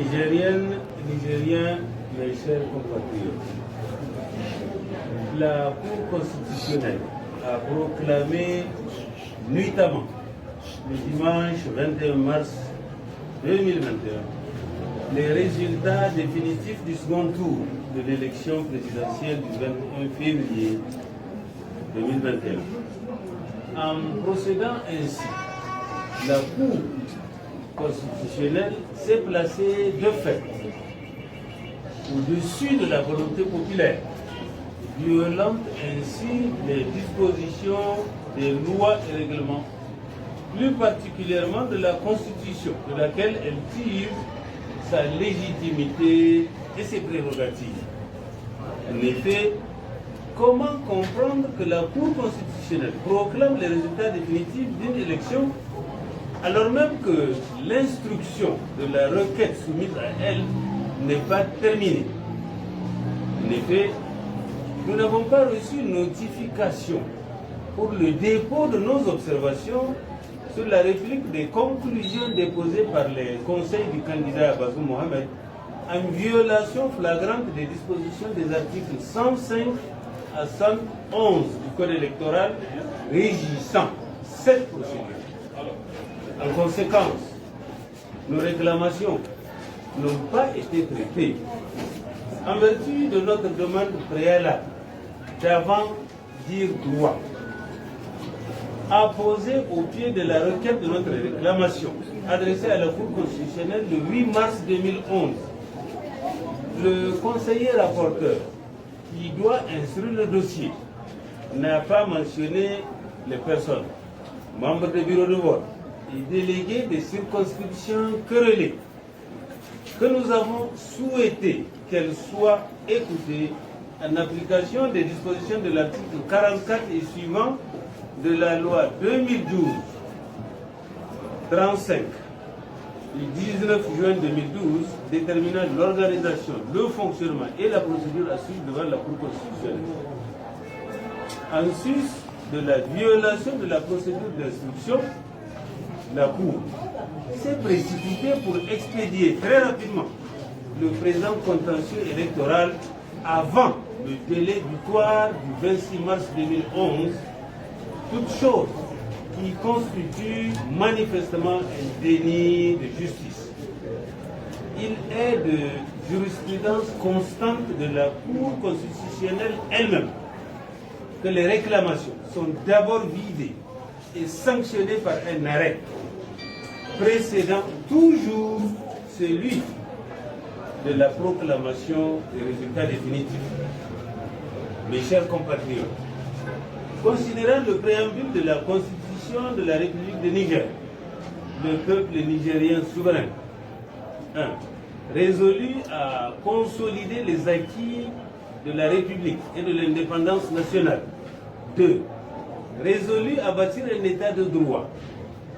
Nigériennes, Nigériens, mes chers compatriotes, la Cour constitutionnelle a proclamé nuitamment le dimanche 21 mars 2021 les résultats définitifs du second tour de l'élection présidentielle du 21 février 2021. En procédant ainsi, la Cour constitutionnelle s'est placée de fait au-dessus de la volonté populaire, violant ainsi les dispositions des lois et règlements, plus particulièrement de la Constitution, de laquelle elle tire sa légitimité et ses prérogatives. En effet, comment comprendre que la Cour constitutionnelle proclame les résultats définitifs d'une élection alors même que l'instruction de la requête soumise à elle n'est pas terminée? En effet, nous n'avons pas reçu notification pour le dépôt de nos observations sur la réplique des conclusions déposées par les conseils du candidat Bazoum Mohamed en violation flagrante des dispositions des articles 105 à 111 du Code électoral régissant cette procédure. En conséquence, nos réclamations n'ont pas été traitées en vertu de notre demande préalable d'avant dire droit, apposée au pied de la requête de notre réclamation adressée à la Cour constitutionnelle le 8 mars 2011. Le conseiller rapporteur qui doit instruire le dossier n'a pas mentionné les personnes, membres du bureau de vote et délégués des circonscriptions querellées, que nous avons souhaité qu'elles soient écoutées en application des dispositions de l'article 44 et suivant de la loi 2012-35 du 19 juin 2012 déterminant l'organisation, le fonctionnement et la procédure à suivre devant la Cour constitutionnelle. En sus de la violation de la procédure d'instruction, la Cour s'est précipitée pour expédier très rapidement le présent contentieux électoral avant le délai butoir du 26 mars 2011, toute chose qui constitue manifestement un déni de justice. Il est de jurisprudence constante de la Cour constitutionnelle elle-même que les réclamations sont d'abord vidées et sanctionnées par un arrêt précédant toujours celui de la proclamation des résultats définitifs. Mes chers compatriotes, considérant le préambule de la Constitution de la République de Niger, le peuple nigérien souverain, 1. Résolu à consolider les acquis de la République et de l'indépendance nationale. 2. Résolu à bâtir un état de droit,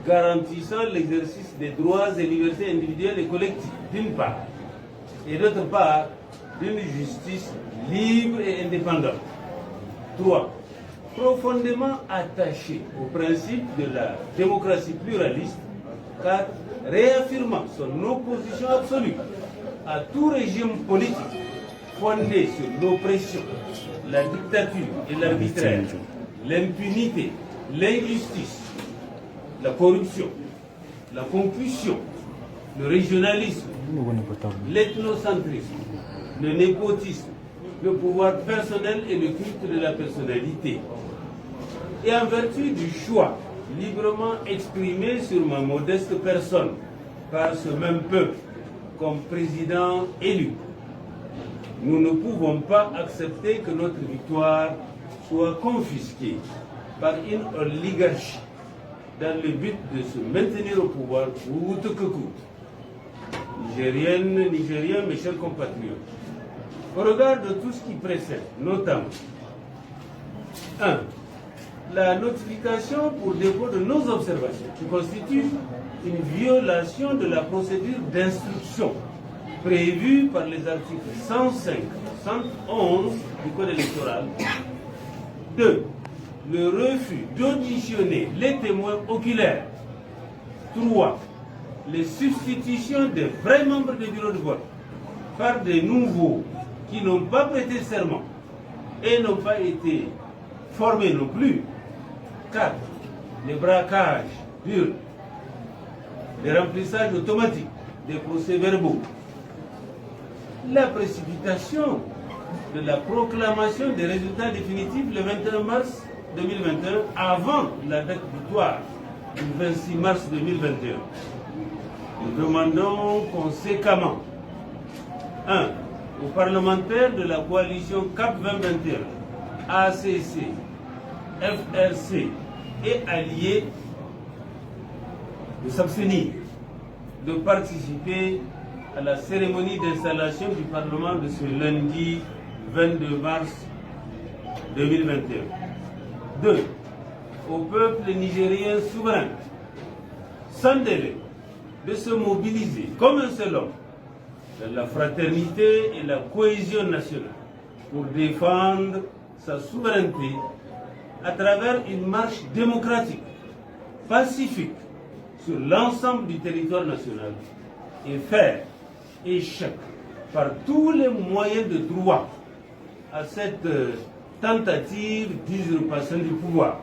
garantissant l'exercice des droits et libertés individuelles et collectives, d'une part, et d'autre part, d'une justice libre et indépendante. 3. Profondément attaché au principe de la démocratie pluraliste, 4. Réaffirmant son opposition absolue à tout régime politique fondé sur l'oppression, la dictature et l'arbitraire, l'impunité, l'injustice, la corruption, la concussion, le régionalisme, l'ethnocentrisme, le népotisme, le pouvoir personnel et le culte de la personnalité. Et en vertu du choix librement exprimé sur ma modeste personne par ce même peuple comme président élu, nous ne pouvons pas accepter que notre victoire soit confisquée par une oligarchie dans le but de se maintenir au pouvoir coûte que coûte. Nigériennes, Nigériens, mes chers compatriotes, au regard de tout ce qui précède, notamment 1. La notification pour dépôt de nos observations, qui constitue une violation de la procédure d'instruction prévue par les articles 105 et 111 du Code électoral. 2. Le refus d'auditionner les témoins oculaires. 3. les substitutions des vrais membres du bureau de vote par des nouveaux qui n'ont pas prêté serment et n'ont pas été formés non plus. 4. Les braquages durs, les remplissages automatiques des procès-verbaux, la précipitation de la proclamation des résultats définitifs le 21 mars 2021 avant la date butoir du 26 mars 2021. Nous demandons conséquemment 1. Aux parlementaires de la coalition CAP 2021, ACC, FRC et alliés de s'abstenir de participer à la cérémonie d'installation du Parlement de ce lundi 22 mars 2021. 2. Au peuple nigérien souverain, sans délai, de se mobiliser comme un seul homme dans la fraternité et la cohésion nationale pour défendre sa souveraineté à travers une marche démocratique, pacifique, sur l'ensemble du territoire national et faire échec par tous les moyens de droit à cette tentative d'usurpation du pouvoir.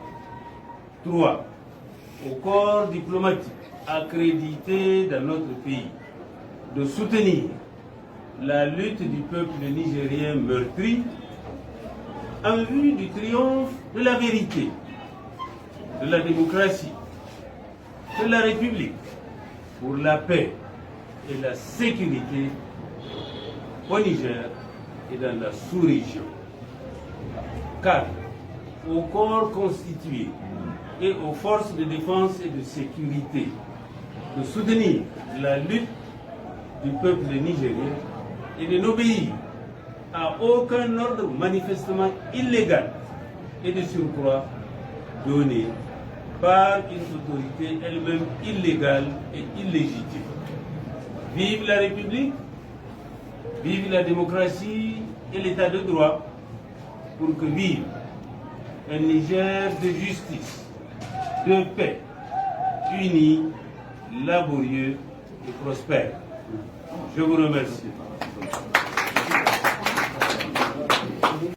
3. Au corps diplomatique accrédité dans notre pays de soutenir la lutte du peuple nigérien meurtri en vue du triomphe de la vérité, de la démocratie, de la République, pour la paix et la sécurité au Niger et dans la sous-région. 4. Au corps constitué et aux forces de défense et de sécurité de soutenir la lutte du peuple nigérien et de n'obéir à aucun ordre manifestement illégal et de surcroît donné par une autorité elle-même illégale et illégitime. Vive la République, vive la démocratie et l'état de droit, pour que vive un Niger de justice, de paix, uni, laborieux et prospère. Je vous remercie.